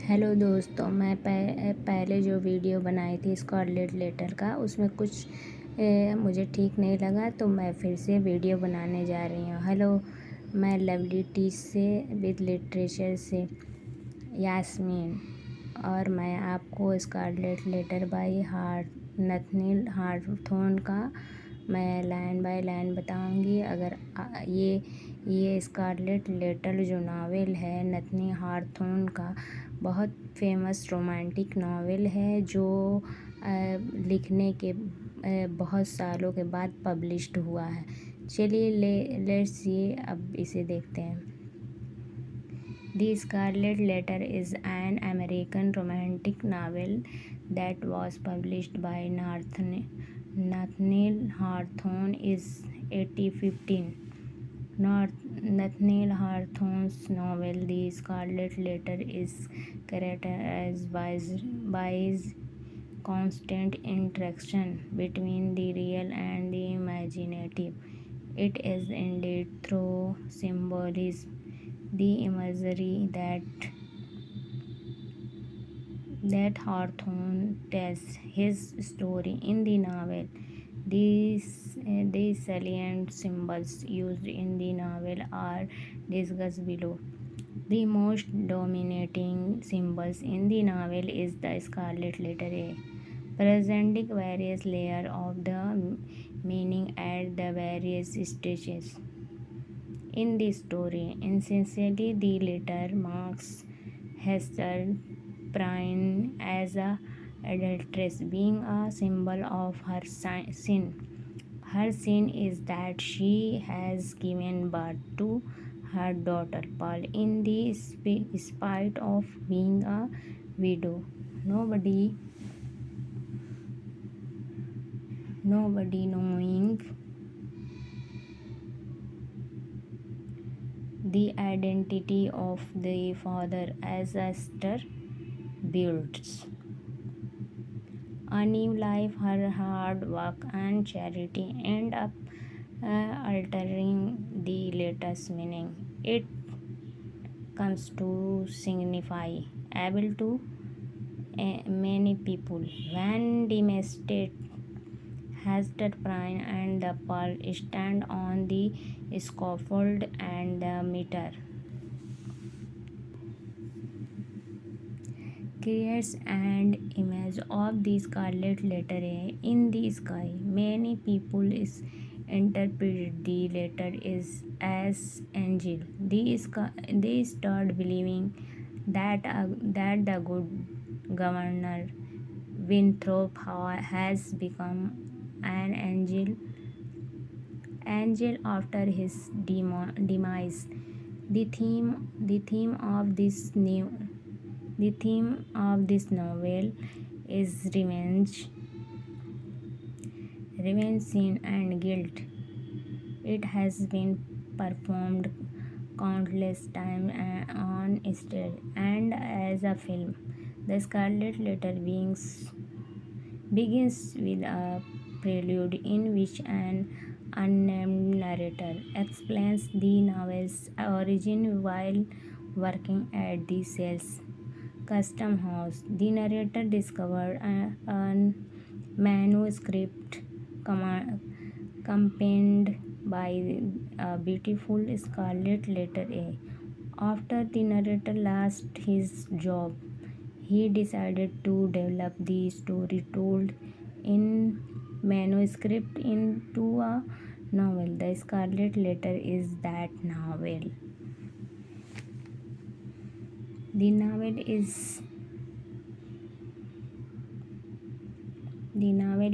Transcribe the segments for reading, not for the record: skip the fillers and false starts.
Hello दोस्तों, मैं पहले जो वीडियो बनाई थी स्कारलेट लेटर का, उसमें कुछ मुझे ठीक नहीं लगा, तो मैं फिर से वीडियो बनाने जा रही हूँ। हेलो, मैं लवली टी से विद लिटरेचर से यास्मीन, और मैं आपको स्कारलेट लेटर बाय नथनील हार्थोन का मैं लाइन बाय लाइन बताऊंगी। अगर ये स्कारलेट लेटर जो नावल है नथनी हार्थोन का, बहुत फेमस रोमांटिक नावल है जो लिखने के बहुत सालों के बाद पब्लिश्ड हुआ है। चलिए लेट्स सी, अब इसे देखते हैं। The Scarlet Letter is an American romantic novel that was published by Nathaniel Hawthorne in 1815. Nathaniel Hawthorne's novel The Scarlet Letter is characterized by his constant interaction between the real and the imaginative. It is indeed through symbolism, the imagery that Hawthorne tells his story in the novel. These salient symbols used in the novel are discussed below. The most dominating symbols in the novel is the Scarlet Letter A, presenting various layers of the meaning at the various stages in the story. Essentially, the letter marks Hester Prynne as a adulteress, being a symbol of her sin. Her sin is that she has given birth to her daughter Pearl in the spite of being a widow. Nobody knowing the identity of the father as Esther builds a new life. Her hard work and charity end up altering the latest meaning. It comes to signify able to many people. When demonstrate Hester Prynne and the Pearl stand on the scaffold and the meter creates an image of the Scarlet Letter A in the sky. Many people interpret the letter as angel. They start believing that the good governor Winthrop has become an angel after his demise. The theme of this novel is revenge, sin, and guilt. It has been performed countless times on stage and as a film. The Scarlet Letter begins with a prelude in which an unnamed narrator explains the novel's origin while working at the Sales Custom House. The narrator discovered a manuscript accompanied by a beautiful scarlet letter A. After the narrator lost his job, he decided to develop the story told in manuscript into a novel. The Scarlet Letter is that novel. The novel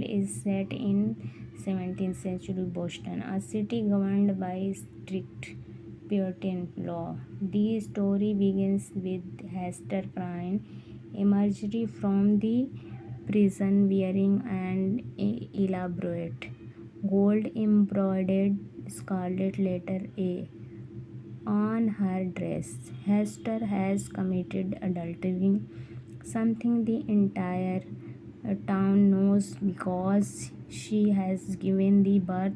is set in 17th century Boston, a city governed by strict Puritan law. The story begins with Hester Prynne emerging from the prison wearing an elaborate gold embroidered scarlet letter A on her dress. Hester has committed adultery, something the entire town knows because she has given the birth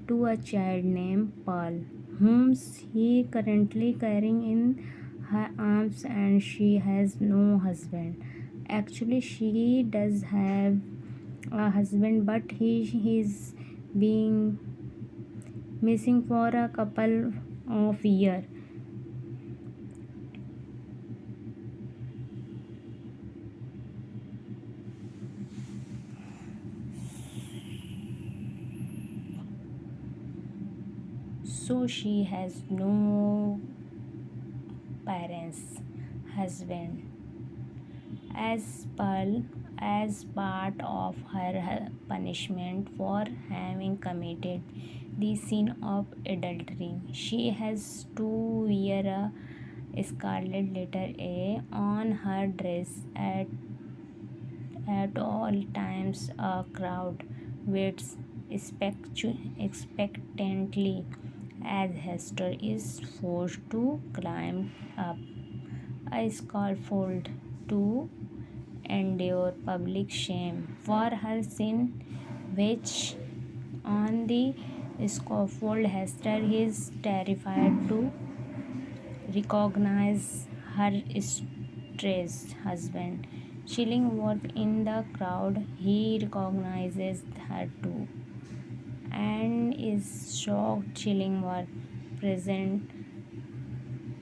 to a child named Paul, whom she currently carrying in her arms and she has no husband. Actually, she does have a husband, but he is being missing for a couple of years. So she has no parents, husband. As part of her punishment for having committed the sin of adultery, she has to wear a scarlet letter A on her dress at all times. A crowd waits expectantly as Hester is forced to climb up a scaffold to endure public shame for her sin, which on the scaffold Hester is terrified to recognize her estranged husband. Chillingworth in the crowd, he recognizes her too and is shocked. Chillingworth present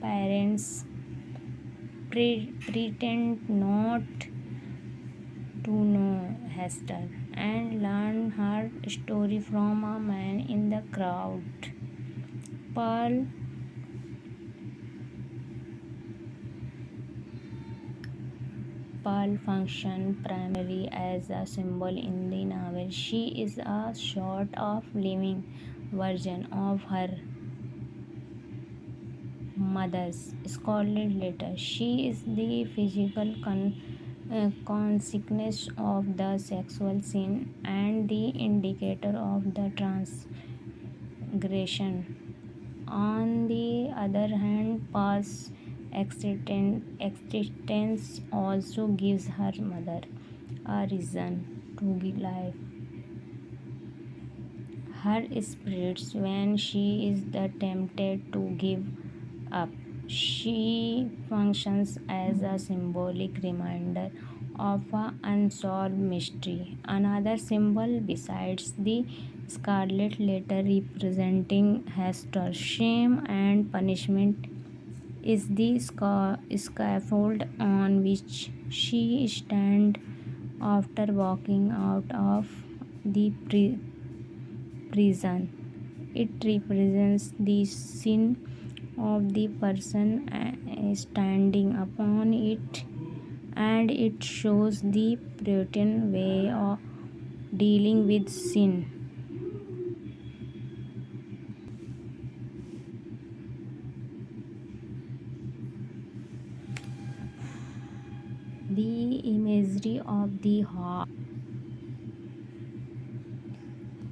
parents pretend not to know Hester and learn her story from a man in the crowd. Pearl Pearl functions primarily as a symbol in the novel. She is a sort of living version of her mother's Scarlet letter. She is the physical consequence of the sexual sin and the indicator of the transgression. On the other hand, Pa's existence also gives her mother a reason to give life. Her spirits when she is tempted to give up. She functions as a symbolic reminder of an unsolved mystery. Another symbol besides the scarlet letter representing Hester's shame and punishment is the scaffold on which she stands after walking out of the prison. It represents the sin of the person standing upon it, and it shows the Puritan way of dealing with sin. The imagery of the heart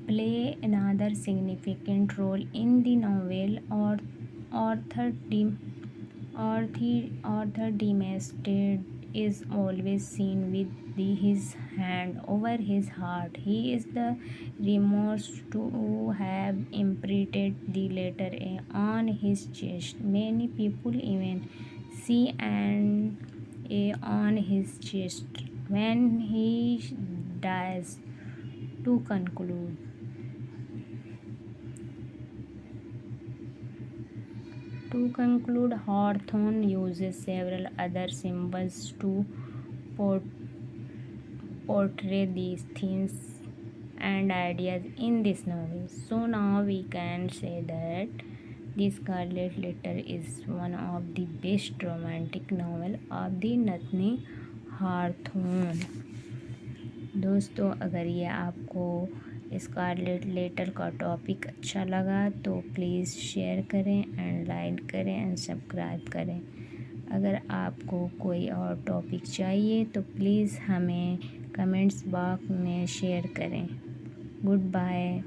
play another significant role in the novel. Author Arthur Demasted is always seen with his hand over his heart. He is the remorse to have imprinted the letter A on his chest. Many people even see an A on his chest when he dies. To conclude, Hawthorne uses several other symbols to port- portray these themes and ideas in this novel. So now we can say that The Scarlet Letter is one of the best romantic novel of the Nathaniel Hawthorne. दोस्तों, अगर ये आपको Scarlett letter का topic अच्छा लगा तो please share करें and like करें एंड सब्सक्राइब करें। अगर आपको कोई और टॉपिक चाहिए तो प्लीज़ हमें कमेंट्स बॉक्स में शेयर करें। Good bye.